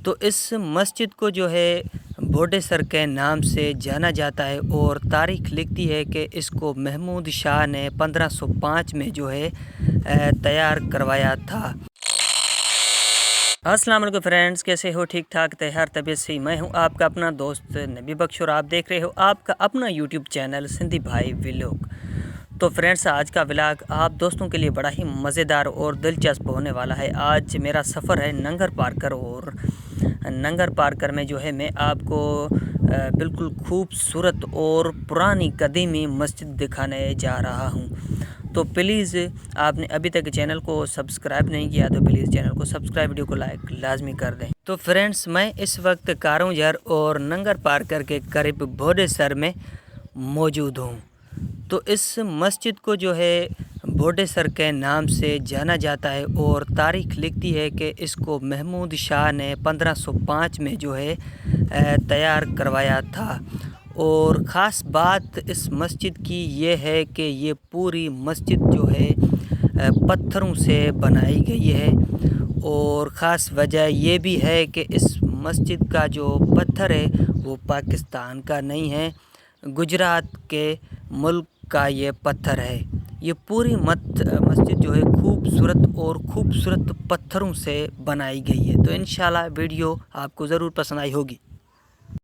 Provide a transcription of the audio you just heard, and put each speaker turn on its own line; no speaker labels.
تو اس مسجد کو جو ہے بھوڈے سر کے نام سے جانا جاتا ہے اور تاریخ لکھتی ہے کہ اس کو محمود شاہ نے 1505 میں جو ہے تیار کروایا تھا۔ السلام علیکم فرینڈز، کیسے ہو؟ ٹھیک ٹھاک تیار طبیعت سے میں ہوں آپ کا اپنا دوست نبی بخش اور آپ دیکھ رہے ہو آپ کا اپنا یوٹیوب چینل سندھی بھائی ولاگ۔ تو فرینڈز، آج کا ولاگ آپ دوستوں کے لیے بڑا ہی مزیدار اور دلچسپ ہونے والا ہے۔ آج میرا سفر ہے ننگر پارکر، اور ننگر پارکر میں جو ہے میں آپ کو بالکل خوبصورت اور پرانی قدیمی مسجد دکھانے جا رہا ہوں۔ تو پلیز آپ نے ابھی تک چینل کو سبسکرائب نہیں کیا تو پلیز چینل کو سبسکرائب، ویڈیو کو لائک لازمی کر دیں۔ تو فرینڈز، میں اس وقت کاروں جھر اور ننگر پارکر کے قریب بھوڈے سر میں موجود ہوں۔ تو اس مسجد کو جو ہے بھوڈے سر کے نام سے جانا جاتا ہے اور تاریخ لکھتی ہے کہ اس کو محمود شاہ نے 1505 میں جو ہے تیار کروایا تھا۔ اور خاص بات اس مسجد کی یہ ہے کہ یہ پوری مسجد جو ہے پتھروں سے بنائی گئی ہے، اور خاص وجہ یہ بھی ہے کہ اس مسجد کا جو پتھر ہے وہ پاکستان کا نہیں ہے، گجرات کے ملک کا یہ پتھر ہے۔ یہ پوری مسجد جو ہے خوبصورت پتھروں سے بنائی گئی ہے۔ تو انشاءاللہ ویڈیو آپ کو ضرور پسند آئی ہوگی۔